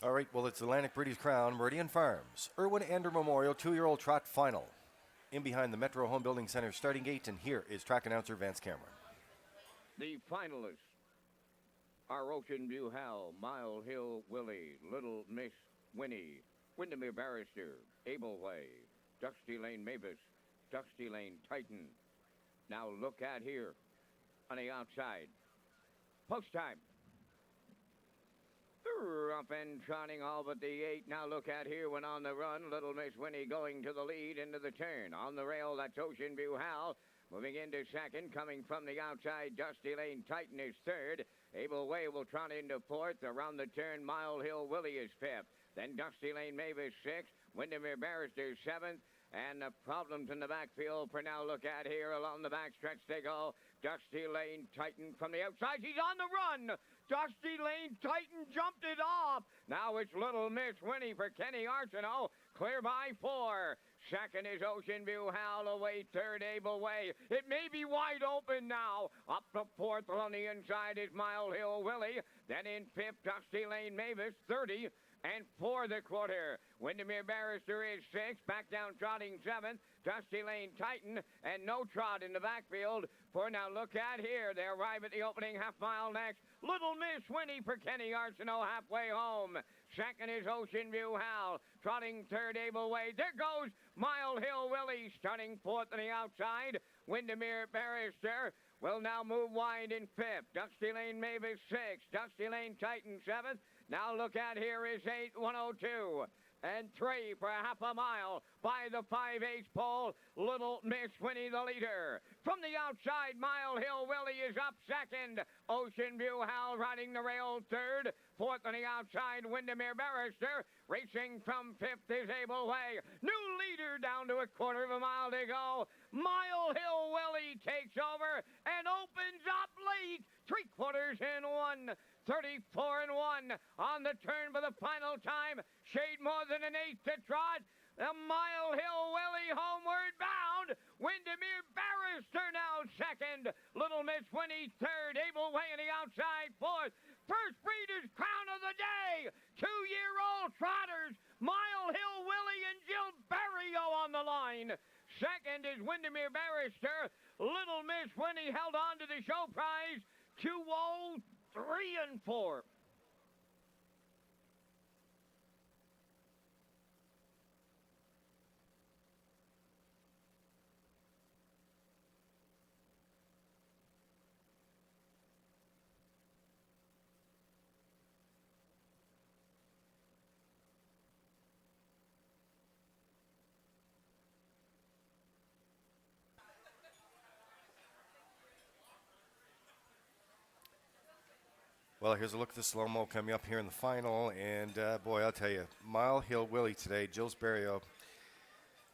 All right, well, it's Atlantic Breeders' Crown, Meridian Farms, Irwin Ender Memorial 2-year-old trot final. In behind the Metro Home Building Center starting gate, and here is track announcer Vance Cameron. The finalists are Ocean View Hal, Mile Hill Willie, Little Miss Winnie, Windermere Barrister, Ableway, Dusty Lane Mavis, Dusty Lane Titan. Now look at here on the outside. Post time. Up and trotting all but the 8. Now look at here when on the run. Little Miss Winnie going to the lead into the turn. On the rail, that's Ocean View Hal. Moving into second, coming from the outside, Dusty Lane Titan is third. Able Way will trot into fourth. Around the turn, Mile Hill Willie is fifth. Then Dusty Lane Mavis sixth. Windermere Barrister seventh. And the problems in the backfield for now. Look at here along the backstretch they go. Dusty Lane Titan from the outside. He's on the run. Dusty Lane Titan jumped it off. Now it's Little Miss Winnie for Kenny Arsenault. Clear by 4. Second is Ocean View Hal, away third, Able Way. It may be wide open now. Up to fourth on the inside is Mile Hill Willie. Then in fifth, Dusty Lane Mavis, 30. And for the quarter, Windermere Barrister is 6th, back down trotting 7th, Dusty Lane Titan, and no trot in the backfield for now. Look at here, they arrive at the opening half mile next. Little Miss Winnie for Kenny Arsenault halfway home. Second is Ocean View Hal, trotting third, Able Way. There goes Mile Hill Willie, starting fourth on the outside. Windermere Barrister will now move wide in fifth. Dusty Lane Mavis 6th, Dusty Lane Titan 7th. Now look at here is 8, 102. And 3 for a half a mile by the 5/8 pole. Little Miss Winnie the leader. From the outside, Mile Hill Willie is up second. Ocean View Hal riding the rail third. Fourth on the outside, Windermere Barrister. Racing from fifth is Able Way. New leader down to a quarter of a mile to go. Mile Hill Willie takes over and opens up late. 3/4 in 1. 34 and 1 on the turn for the final time. Shade more than an 8 to trot. The Mile Hill Willie homeward bound. Windermere Barrister now second. Little Miss Winnie third. Able Way on the outside fourth. First Breeders' Crown of the day. 2-year-old trotters. Mile Hill Willie and Jill Barrio on the line. Second is Windermere Barrister. Little Miss Winnie held on to the show prize. 203 and 4. Well, here's a look at the slow-mo coming up here in the final. And, boy, I'll tell you, Mile Hill Willie today, Jill's Barrio,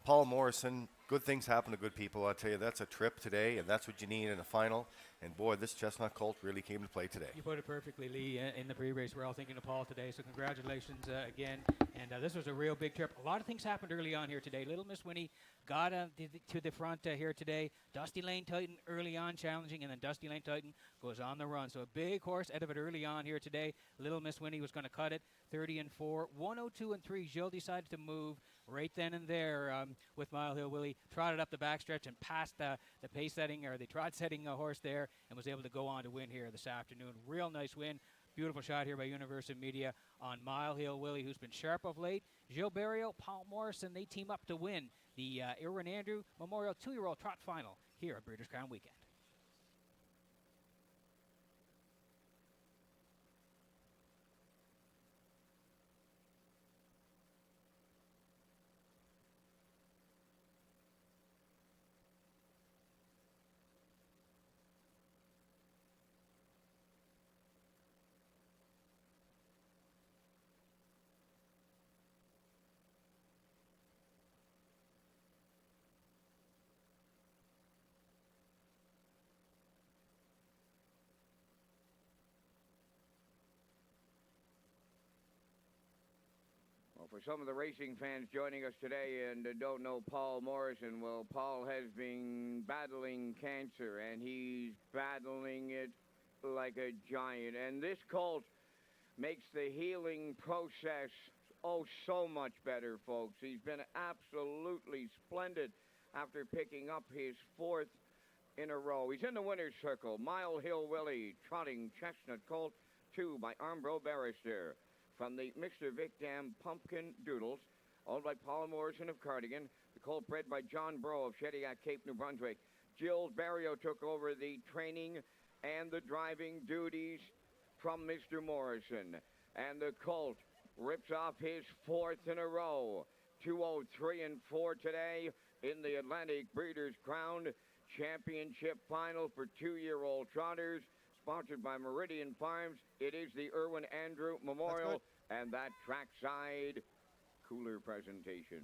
Paul Morrison, good things happen to good people. I'll tell you, that's a trip today, and that's what you need in a final. And, boy, this Chestnut Colt really came to play today. You put it perfectly, Lee. In the pre-race, we're all thinking of Paul today, so congratulations again. And this was a real big trip. A lot of things happened early on here today. Little Miss Winnie got to the front here today. Dusty Lane Titan early on challenging, and then Dusty Lane Titan goes on the run. So a big horse out of it early on here today. Little Miss Winnie was going to cut it, 30 and 4. 102 and 3, Gilles decided to move right then and there with Mile Hill Willie. Trotted up the backstretch and passed the pace setting, or the trot setting horse there, and was able to go on to win here this afternoon. Real nice win. Beautiful shot here by Universal Media on Mile Hill Willie, who's been sharp of late. Gilles Barrio, Paul Morrison, they team up to win the Irwin Andrew Memorial 2-year-old trot final here at Breeders' Crown Weekend. Well, for some of the racing fans joining us today and don't know Paul Morrison, well, Paul has been battling cancer, and he's battling it like a giant. And this colt makes the healing process so much better, folks. He's been absolutely splendid after picking up his 4th in a row. He's in the winner's circle. Mile Hill Willie trotting Chestnut Colt 2 by Armbro Barrister from the Mr. Vic Dam Pumpkin Doodles, owned by Paul Morrison of Cardigan. The colt bred by John Bro of Shediac, Cape, New Brunswick. Jill Barrio took over the training and the driving duties from Mr. Morrison. And the colt rips off his 4th in a row. 203 and 4 today in the Atlantic Breeders' Crown Championship Final for 2-year-old trotters, sponsored by Meridian Farms. It is the Irwin Andrew Memorial and that trackside cooler presentation.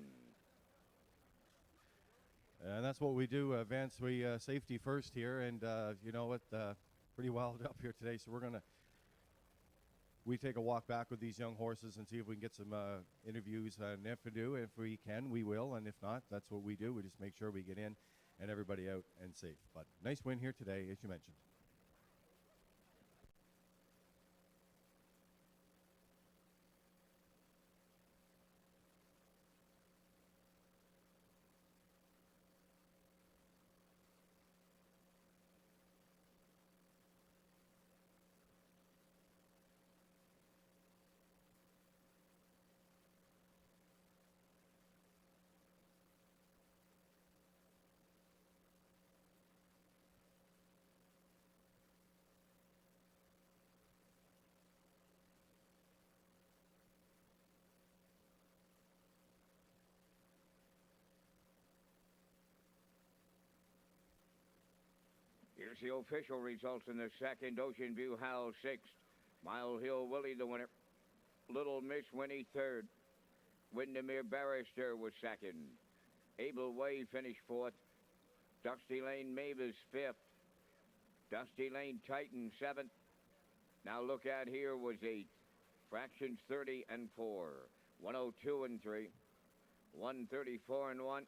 And that's what we do, Vance. We safety first here, and you know what? Pretty wild up here today, so we take a walk back with these young horses and see if we can get some interviews. And if we do, if we can, we will. And if not, that's what we do. We just make sure we get in and everybody out and safe. But nice win here today, as you mentioned. Here's the official results in the second. Ocean View Hal 6th. Mile Hill Willie the winner. Little Miss Winnie 3rd. Windermere Barrister was 2nd. Abel Way finished 4th. Dusty Lane Mavis 5th. Dusty Lane Titan 7th. Now look at here was 8th. Fractions 30 and 4. 102 and 3. 134 and 1.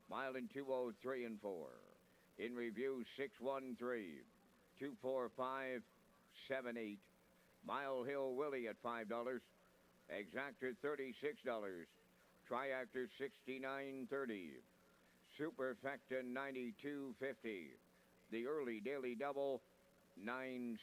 Mile and 203 and 4. In review, 613, 245, 78. Mile Hill Willie at $5. Exactor $36. Triactor $69.30. Superfecta $92.50. The early daily double $9.70.